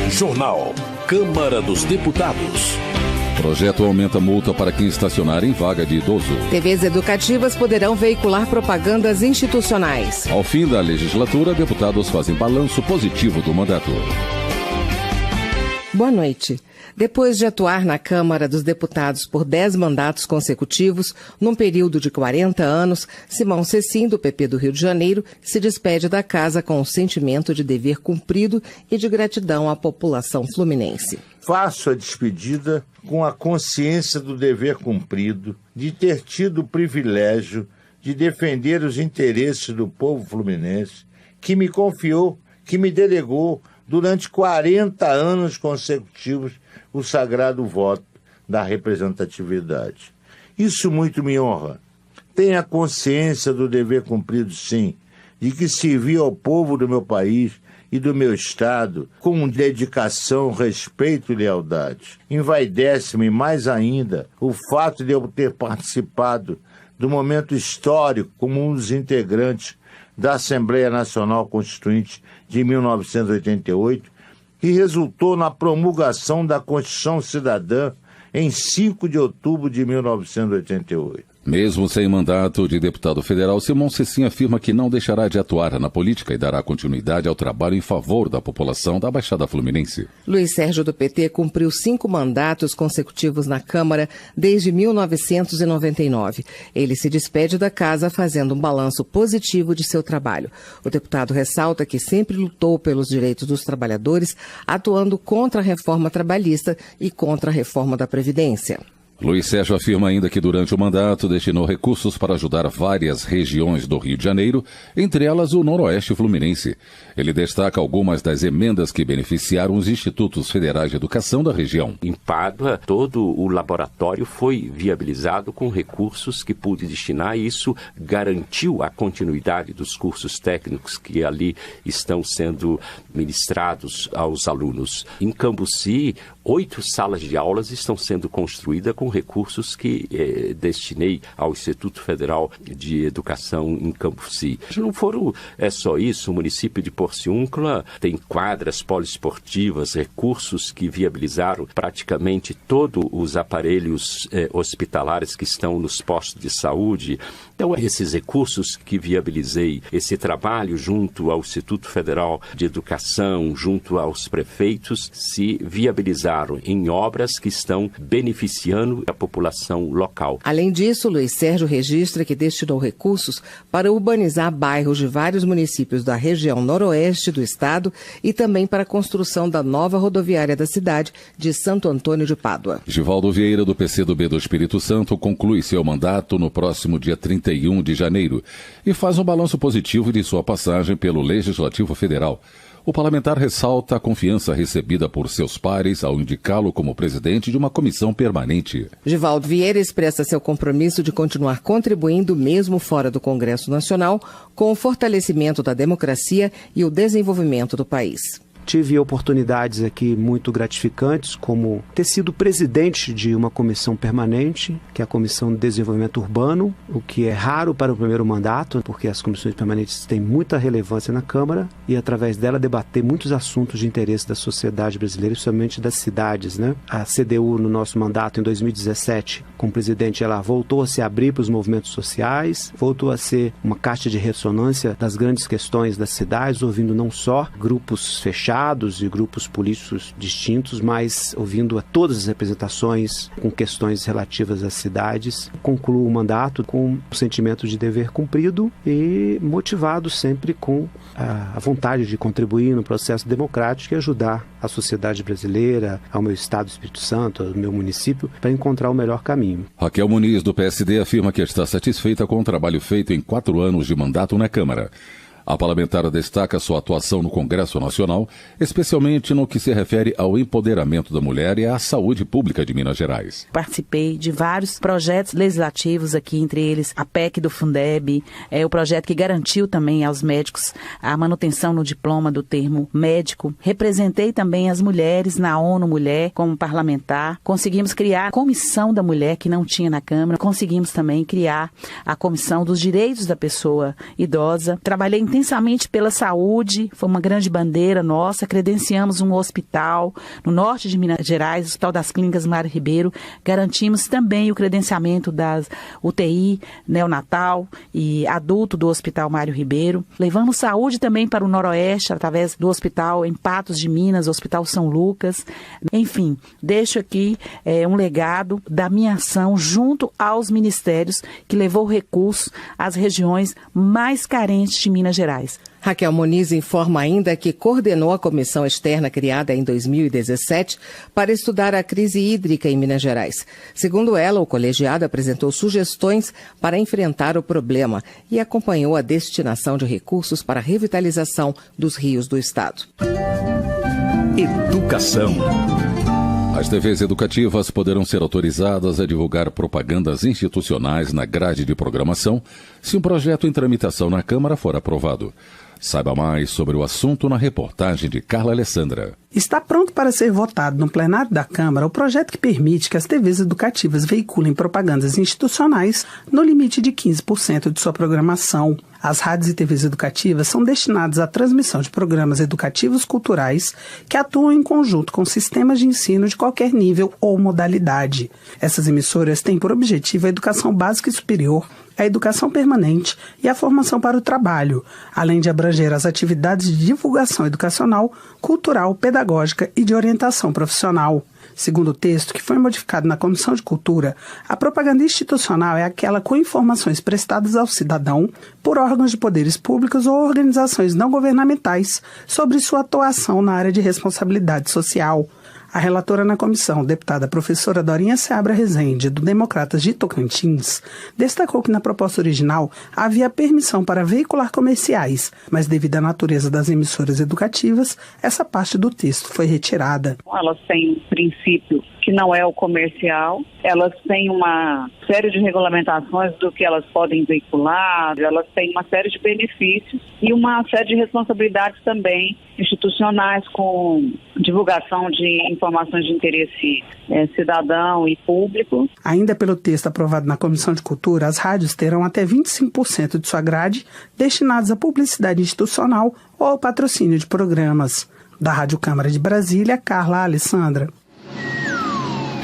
Jornal Câmara dos Deputados. Projeto aumenta multa para quem estacionar em vaga de idoso. TVs educativas poderão veicular propagandas institucionais. Ao fim da legislatura, deputados fazem balanço positivo do mandato. Boa noite. Depois de atuar na Câmara dos Deputados por 10 mandatos consecutivos, num período de 40 anos, Simão Cecim, do PP do Rio de Janeiro, se despede da casa com o sentimento de dever cumprido e de gratidão à população fluminense. Faço a despedida com a consciência do dever cumprido, de ter tido o privilégio de defender os interesses do povo fluminense, que me confiou, que me delegou durante 40 anos consecutivos o sagrado voto da representatividade. Isso muito me honra. Tenha consciência do dever cumprido, sim, de que servi ao povo do meu país e do meu Estado com dedicação, respeito e lealdade. Envaidece-me mais ainda o fato de eu ter participado do momento histórico como um dos integrantes da Assembleia Nacional Constituinte de 1988, que resultou na promulgação da Constituição Cidadã em 5 de outubro de 1988. Mesmo sem mandato de deputado federal, Simão Cecim afirma que não deixará de atuar na política e dará continuidade ao trabalho em favor da população da Baixada Fluminense. Luiz Sérgio, do PT, cumpriu 5 mandatos consecutivos na Câmara desde 1999. Ele se despede da casa fazendo um balanço positivo de seu trabalho. O deputado ressalta que sempre lutou pelos direitos dos trabalhadores, atuando contra a reforma trabalhista e contra a reforma da Previdência. Luiz Sérgio afirma ainda que durante o mandato destinou recursos para ajudar várias regiões do Rio de Janeiro, entre elas o Noroeste Fluminense. Ele destaca algumas das emendas que beneficiaram os institutos federais de educação da região. Em Pádua, todo o laboratório foi viabilizado com recursos que pude destinar e isso garantiu a continuidade dos cursos técnicos que ali estão sendo ministrados aos alunos. Em Cambuci, 8 salas de aulas estão sendo construídas com recursos que destinei ao Instituto Federal de Educação em Cambuci. Não foram só isso, o município de Porciúncula tem quadras poliesportivas, recursos que viabilizaram praticamente todos os aparelhos hospitalares que estão nos postos de saúde. Então, esses recursos que viabilizei, esse trabalho junto ao Instituto Federal de Educação, junto aos prefeitos, se viabilizaram em obras que estão beneficiando a população local. Além disso, Luiz Sérgio registra que destinou recursos para urbanizar bairros de vários municípios da região noroeste do estado e também para a construção da nova rodoviária da cidade de Santo Antônio de Pádua. Givaldo Vieira, do PCdoB do Espírito Santo, conclui seu mandato no próximo dia 31 de janeiro e faz um balanço positivo de sua passagem pelo Legislativo Federal. O parlamentar ressalta a confiança recebida por seus pares ao indicá-lo como presidente de uma comissão permanente. Givaldo Vieira expressa seu compromisso de continuar contribuindo, mesmo fora do Congresso Nacional, com o fortalecimento da democracia e o desenvolvimento do país. Tive oportunidades aqui muito gratificantes, como ter sido presidente de uma comissão permanente, que é a Comissão de Desenvolvimento Urbano, o que é raro para o primeiro mandato, porque as comissões permanentes têm muita relevância na Câmara e, através dela, debater muitos assuntos de interesse da sociedade brasileira, especialmente das cidades, né? A CDU, no nosso mandato, em 2017, como presidente, ela voltou a se abrir para os movimentos sociais, voltou a ser uma caixa de ressonância das grandes questões das cidades, ouvindo não só grupos fechados e grupos políticos distintos, mas ouvindo a todas as representações com questões relativas às cidades. Concluo o mandato com o sentimento de dever cumprido e motivado sempre com a vontade de contribuir no processo democrático e ajudar a sociedade brasileira, ao meu estado do Espírito Santo, ao meu município, para encontrar o melhor caminho. Raquel Muniz, do PSD, afirma que está satisfeita com o trabalho feito em 4 anos de mandato na Câmara. A parlamentar destaca sua atuação no Congresso Nacional, especialmente no que se refere ao empoderamento da mulher e à saúde pública de Minas Gerais. Participei de vários projetos legislativos aqui, entre eles a PEC do Fundeb, o projeto que garantiu também aos médicos a manutenção no diploma do termo médico. Representei também as mulheres na ONU Mulher como parlamentar. Conseguimos criar a Comissão da Mulher, que não tinha na Câmara. Conseguimos também criar a Comissão dos Direitos da Pessoa Idosa. Trabalhei em intensamente pela saúde, foi uma grande bandeira nossa. Credenciamos um hospital no norte de Minas Gerais, o Hospital das Clínicas Mário Ribeiro. Garantimos também o credenciamento das UTI neonatal e adulto do Hospital Mário Ribeiro. Levamos saúde também para o Noroeste, através do Hospital em Patos de Minas, Hospital São Lucas. Enfim, deixo aqui um legado da minha ação junto aos ministérios que levou recursos às regiões mais carentes de Minas Gerais. Raquel Muniz informa ainda que coordenou a comissão externa criada em 2017 para estudar a crise hídrica em Minas Gerais. Segundo ela, o colegiado apresentou sugestões para enfrentar o problema e acompanhou a destinação de recursos para a revitalização dos rios do estado. Educação. As TVs educativas poderão ser autorizadas a divulgar propagandas institucionais na grade de programação se um projeto em tramitação na Câmara for aprovado. Saiba mais sobre o assunto na reportagem de Carla Alessandra. Está pronto para ser votado no plenário da Câmara o projeto que permite que as TVs educativas veiculem propagandas institucionais no limite de 15% de sua programação. As rádios e TVs educativas são destinadas à transmissão de programas educativos culturais que atuam em conjunto com sistemas de ensino de qualquer nível ou modalidade. Essas emissoras têm por objetivo a educação básica e superior, a educação permanente e a formação para o trabalho, além de abranger as atividades de divulgação educacional, cultural, pedagógica e de orientação profissional. Segundo o texto, que foi modificado na Comissão de Cultura, a propaganda institucional é aquela com informações prestadas ao cidadão por órgãos de poderes públicos ou organizações não governamentais sobre sua atuação na área de responsabilidade social. A relatora na comissão, deputada professora Dorinha Seabra Rezende, do Democratas de Tocantins, destacou que na proposta original havia permissão para veicular comerciais, mas devido à natureza das emissoras educativas, essa parte do texto foi retirada. Elas têm um princípio que não é o comercial, elas têm uma série de regulamentações do que elas podem veicular, elas têm uma série de benefícios e uma série de responsabilidades também institucionais com divulgação de informações de interesse cidadão e público. Ainda pelo texto aprovado na Comissão de Cultura, as rádios terão até 25% de sua grade destinados à publicidade institucional ou ao patrocínio de programas. Da Rádio Câmara de Brasília, Carla Alessandra.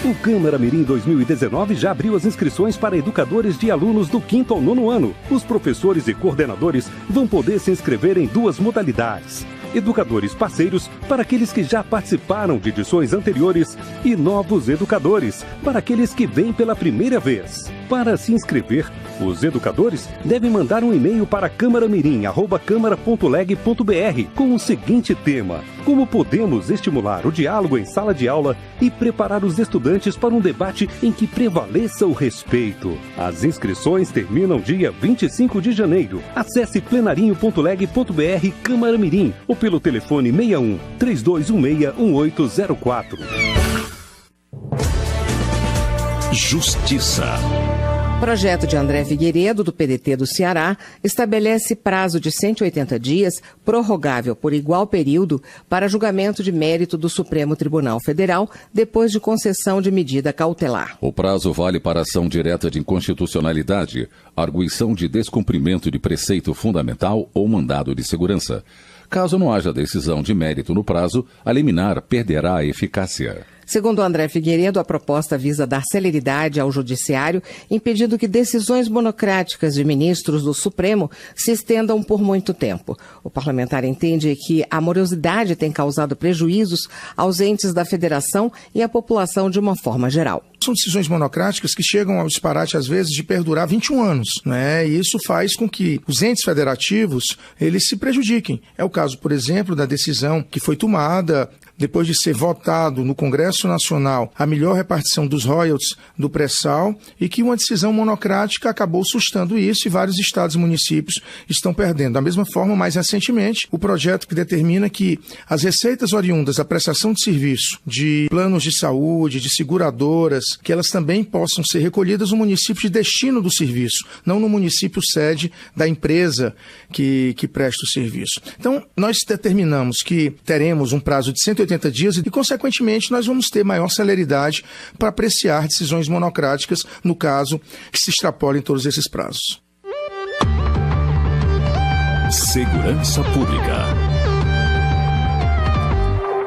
O Câmara Mirim 2019 já abriu as inscrições para educadores de alunos do 5º ao 9º ano. Os professores e coordenadores vão poder se inscrever em 2 modalidades. Educadores parceiros para aqueles que já participaram de edições anteriores e novos educadores para aqueles que vêm pela primeira vez. Para se inscrever, os educadores devem mandar um e-mail para câmaramirim@câmara.leg.br com o seguinte tema: como podemos estimular o diálogo em sala de aula e preparar os estudantes para um debate em que prevaleça o respeito. As inscrições terminam dia 25 de janeiro. Acesse plenarinho.leg.br Câmara Mirim ou pelo telefone 61 3216 1804. Justiça. O projeto de André Figueiredo, do PDT do Ceará, estabelece prazo de 180 dias, prorrogável por igual período, para julgamento de mérito do Supremo Tribunal Federal, depois de concessão de medida cautelar. O prazo vale para ação direta de inconstitucionalidade, arguição de descumprimento de preceito fundamental ou mandado de segurança. Caso não haja decisão de mérito no prazo, a liminar perderá a eficácia. Segundo André Figueiredo, a proposta visa dar celeridade ao judiciário, impedindo que decisões monocráticas de ministros do Supremo se estendam por muito tempo. O parlamentar entende que a morosidade tem causado prejuízos aos entes da federação e à população de uma forma geral. São decisões monocráticas que chegam ao disparate, às vezes, de perdurar 21 anos, né? E isso faz com que os entes federativos, eles se prejudiquem. É o caso, por exemplo, da decisão que foi tomada depois de ser votado no Congresso Nacional a melhor repartição dos royalties do pré-sal e que uma decisão monocrática acabou sustando isso e vários estados e municípios estão perdendo. Da mesma forma, mais recentemente, o projeto que determina que as receitas oriundas da prestação de serviço de planos de saúde, de seguradoras, que elas também possam ser recolhidas no município de destino do serviço, não no município sede da empresa que presta o serviço. Então, nós determinamos que teremos um prazo de 180 dias e, consequentemente, nós vamos ter maior celeridade para apreciar decisões monocráticas, no caso, que se extrapolem todos esses prazos. Segurança Pública.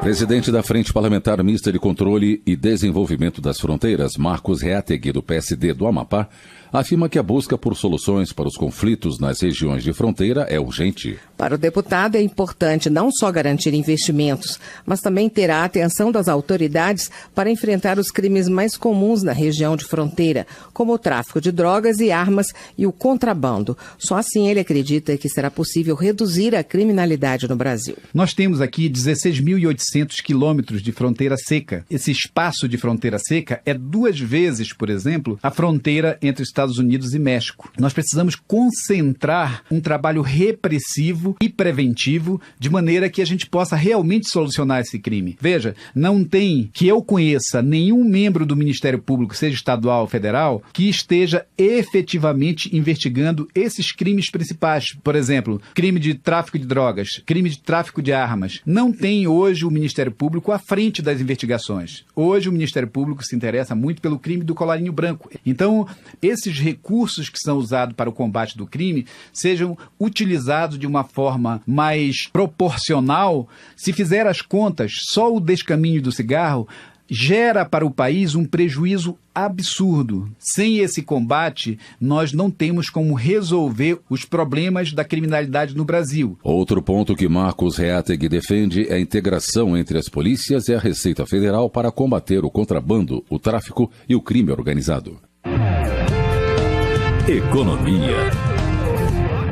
Presidente da Frente Parlamentar Mista de Controle e Desenvolvimento das Fronteiras, Marcos Reategui, do PSD do Amapá, afirma que a busca por soluções para os conflitos nas regiões de fronteira é urgente. Para o deputado, é importante não só garantir investimentos, mas também ter a atenção das autoridades para enfrentar os crimes mais comuns na região de fronteira, como o tráfico de drogas e armas e o contrabando. Só assim ele acredita que será possível reduzir a criminalidade no Brasil. Nós temos aqui 16.800 quilômetros de fronteira seca. Esse espaço de fronteira seca é 2 vezes, por exemplo, a fronteira entre Estados Unidos e México. Nós precisamos concentrar um trabalho repressivo e preventivo de maneira que a gente possa realmente solucionar esse crime. Veja, não tem, que eu conheça, nenhum membro do Ministério Público, seja estadual ou federal, que esteja efetivamente investigando esses crimes principais. Por exemplo, crime de tráfico de drogas, crime de tráfico de armas. Não tem hoje o Ministério Público à frente das investigações. Hoje o Ministério Público se interessa muito pelo crime do colarinho branco. Então, esses recursos que são usados para o combate do crime sejam utilizados de uma forma mais proporcional. Se fizer as contas, só o descaminho do cigarro gera para o país um prejuízo absurdo. Sem esse combate, nós não temos como resolver os problemas da criminalidade no Brasil. Outro ponto que Marcos Reategui defende é a integração entre as polícias e a Receita Federal para combater o contrabando, o tráfico e o crime organizado. Economia.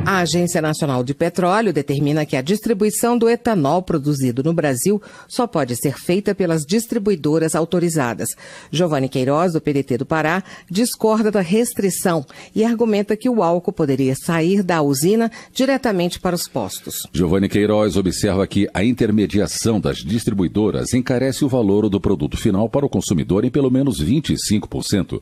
A Agência Nacional de Petróleo determina que a distribuição do etanol produzido no Brasil só pode ser feita pelas distribuidoras autorizadas. Giovanni Queiroz, do PDT do Pará, discorda da restrição e argumenta que o álcool poderia sair da usina diretamente para os postos. Giovanni Queiroz observa que a intermediação das distribuidoras encarece o valor do produto final para o consumidor em pelo menos 25%.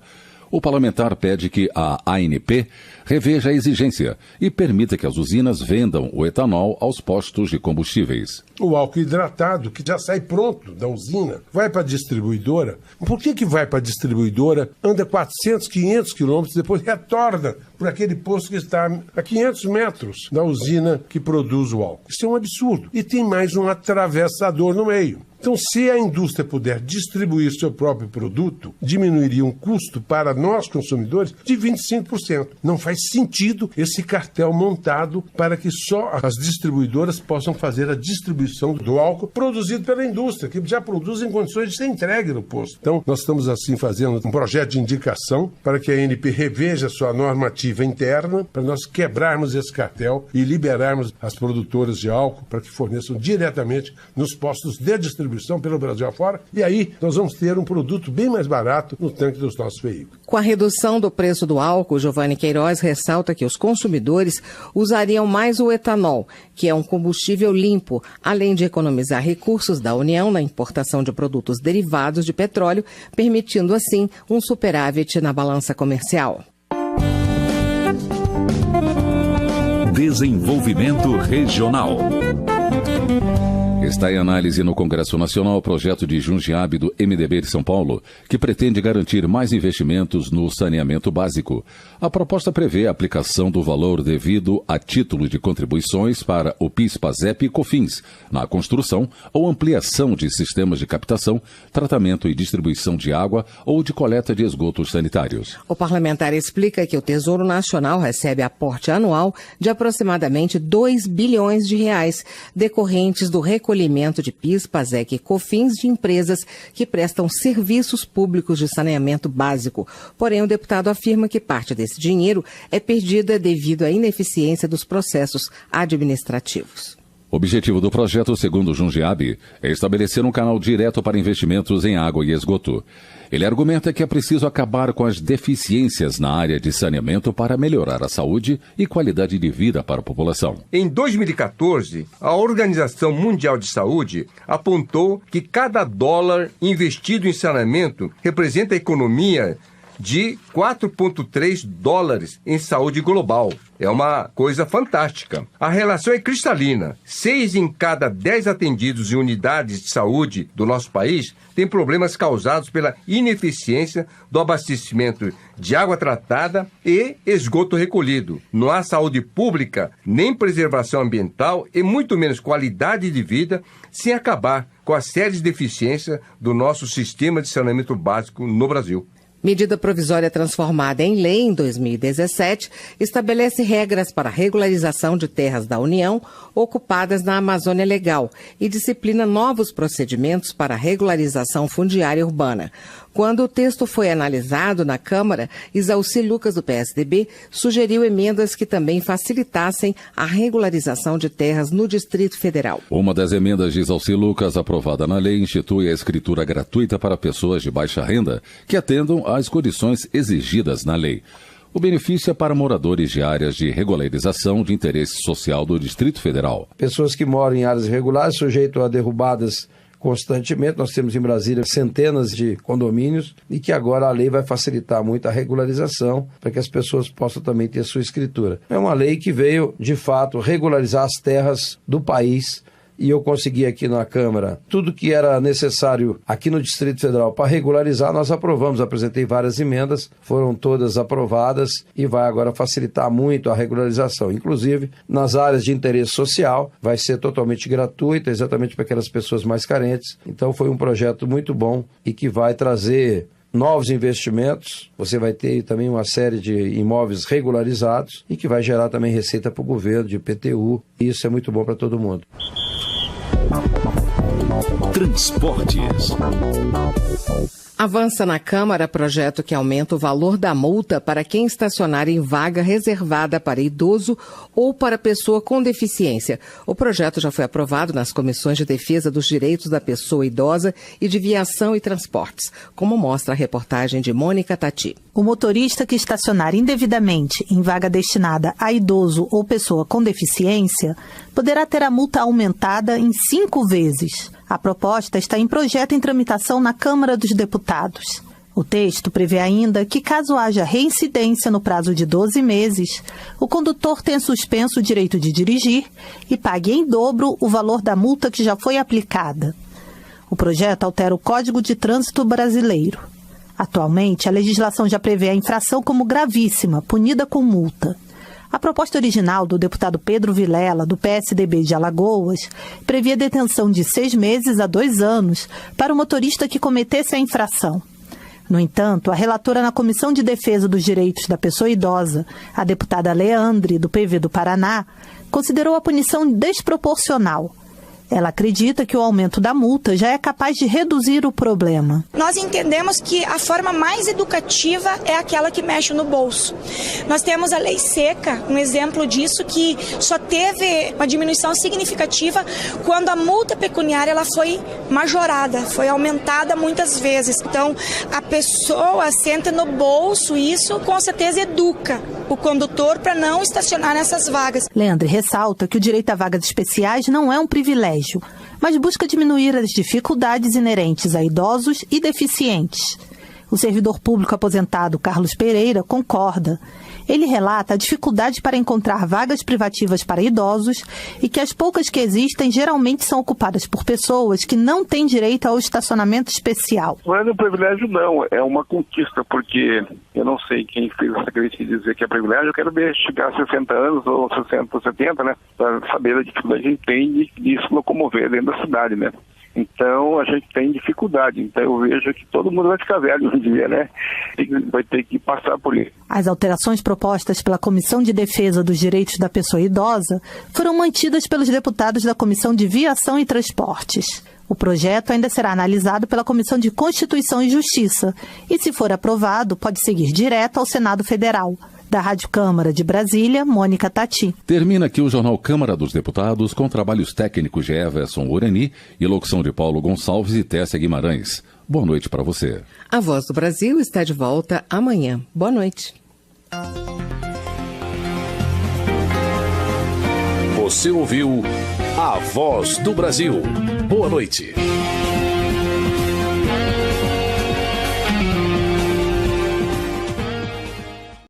O parlamentar pede que a ANP reveja a exigência e permita que as usinas vendam o etanol aos postos de combustíveis. O álcool hidratado, que já sai pronto da usina, vai para a distribuidora. Por que vai para a distribuidora, anda 400, 500 quilômetros, depois retorna por aquele posto que está a 500 metros da usina que produz o álcool? Isso é um absurdo. E tem mais um atravessador no meio. Então, se a indústria puder distribuir seu próprio produto, diminuiria um custo para nós, consumidores, de 25%. Não faz sentido esse cartel montado para que só as distribuidoras possam fazer a distribuição do álcool produzido pela indústria, que já produz em condições de ser entregue no posto. Então, nós estamos, assim, fazendo um projeto de indicação para que a ANP reveja sua normativa interna, para nós quebrarmos esse cartel e liberarmos as produtoras de álcool para que forneçam diretamente nos postos de distribuição pelo Brasil afora, e aí nós vamos ter um produto bem mais barato no tanque dos nossos veículos. Com a redução do preço do álcool, Giovanni Queiroz ressalta que os consumidores usariam mais o etanol, que é um combustível limpo, além de economizar recursos da União na importação de produtos derivados de petróleo, permitindo assim um superávit na balança comercial. Desenvolvimento regional. Está em análise no Congresso Nacional o projeto de Jundiaí do MDB de São Paulo, que pretende garantir mais investimentos no saneamento básico. A proposta prevê a aplicação do valor devido a título de contribuições para o PIS, PASEP e COFINS, na construção ou ampliação de sistemas de captação, tratamento e distribuição de água ou de coleta de esgotos sanitários. O parlamentar explica que o Tesouro Nacional recebe aporte anual de aproximadamente 2 bilhões de reais, decorrentes do recolhimento de PIS, PASEC e COFINS de empresas que prestam serviços públicos de saneamento básico. Porém, o deputado afirma que parte desse dinheiro é perdida devido à ineficiência dos processos administrativos. O objetivo do projeto, segundo Jundiaí, é estabelecer um canal direto para investimentos em água e esgoto. Ele argumenta que é preciso acabar com as deficiências na área de saneamento para melhorar a saúde e qualidade de vida para a população. Em 2014, a Organização Mundial de Saúde apontou que cada dólar investido em saneamento representa a economia de 4,3 dólares em saúde global. É uma coisa fantástica. A relação é cristalina. 6 em cada 10 atendidos em unidades de saúde do nosso país têm problemas causados pela ineficiência do abastecimento de água tratada e esgoto recolhido. Não há saúde pública, nem preservação ambiental e muito menos qualidade de vida sem acabar com as sérias deficiências do nosso sistema de saneamento básico no Brasil. Medida provisória transformada em lei em 2017 estabelece regras para a regularização de terras da União ocupadas na Amazônia Legal e disciplina novos procedimentos para a regularização fundiária urbana. Quando o texto foi analisado na Câmara, Isalci Lucas, do PSDB, sugeriu emendas que também facilitassem a regularização de terras no Distrito Federal. Uma das emendas de Isalci Lucas, aprovada na lei, institui a escritura gratuita para pessoas de baixa renda que atendam às condições exigidas na lei. O benefício é para moradores de áreas de regularização de interesse social do Distrito Federal. Pessoas que moram em áreas irregulares, sujeitas a derrubadas constantemente. Nós temos em Brasília centenas de condomínios e que agora a lei vai facilitar muito a regularização para que as pessoas possam também ter sua escritura. É uma lei que veio, de fato, regularizar as terras do país. E eu consegui aqui na Câmara tudo que era necessário aqui no Distrito Federal para regularizar, nós aprovamos, apresentei várias emendas, foram todas aprovadas e vai agora facilitar muito a regularização. Inclusive, nas áreas de interesse social, vai ser totalmente gratuita, exatamente para aquelas pessoas mais carentes. Então foi um projeto muito bom e que vai trazer novos investimentos, você vai ter também uma série de imóveis regularizados e que vai gerar também receita para o governo de IPTU. E isso é muito bom para todo mundo. Transportes. Avança na Câmara projeto que aumenta o valor da multa para quem estacionar em vaga reservada para idoso ou para pessoa com deficiência. O projeto já foi aprovado nas comissões de defesa dos direitos da pessoa idosa e de viação e transportes, como mostra a reportagem de Mônica Tati. O motorista que estacionar indevidamente em vaga destinada a idoso ou pessoa com deficiência poderá ter a multa aumentada em 5 vezes. A proposta está em projeto em tramitação na Câmara dos Deputados. O texto prevê ainda que, caso haja reincidência no prazo de 12 meses, o condutor tenha suspenso o direito de dirigir e pague em dobro o valor da multa que já foi aplicada. O projeto altera o Código de Trânsito Brasileiro. Atualmente, a legislação já prevê a infração como gravíssima, punida com multa. A proposta original do deputado Pedro Vilela, do PSDB de Alagoas, previa detenção de 6 meses a 2 anos para o motorista que cometesse a infração. No entanto, a relatora na Comissão de Defesa dos Direitos da Pessoa Idosa, a deputada Leandre, do PV do Paraná, considerou a punição desproporcional. Ela acredita que o aumento da multa já é capaz de reduzir o problema. Nós entendemos que a forma mais educativa é aquela que mexe no bolso. Nós temos a lei seca, um exemplo disso, que só teve uma diminuição significativa quando a multa pecuniária ela foi majorada, foi aumentada muitas vezes. Então, a pessoa senta no bolso e isso com certeza educa o condutor para não estacionar nessas vagas. Leandre ressalta que o direito a vagas especiais não é um privilégio, mas busca diminuir as dificuldades inerentes a idosos e deficientes. O servidor público aposentado Carlos Pereira concorda. Ele relata a dificuldade para encontrar vagas privativas para idosos e que as poucas que existem geralmente são ocupadas por pessoas que não têm direito ao estacionamento especial. Não é um privilégio, não. É uma conquista, porque eu não sei quem fez essa crítica de dizer que é privilégio. Eu quero ver chegar a 60 anos ou 60 ou 70, né? Para saber a dificuldade que a gente tem de se locomover dentro da cidade, né? Então, a gente tem dificuldade. Então, eu vejo que todo mundo vai ficar velho um dia, né? E vai ter que passar por isso. As alterações propostas pela Comissão de Defesa dos Direitos da Pessoa Idosa foram mantidas pelos deputados da Comissão de Viação e Transportes. O projeto ainda será analisado pela Comissão de Constituição e Justiça e, se for aprovado, pode seguir direto ao Senado Federal. Da Rádio Câmara de Brasília, Mônica Tati. Termina aqui o Jornal Câmara dos Deputados com trabalhos técnicos de Everson Urani e locução de Paulo Gonçalves e Tessia Guimarães. Boa noite para você. A Voz do Brasil está de volta amanhã. Boa noite. Você ouviu A Voz do Brasil. Boa noite.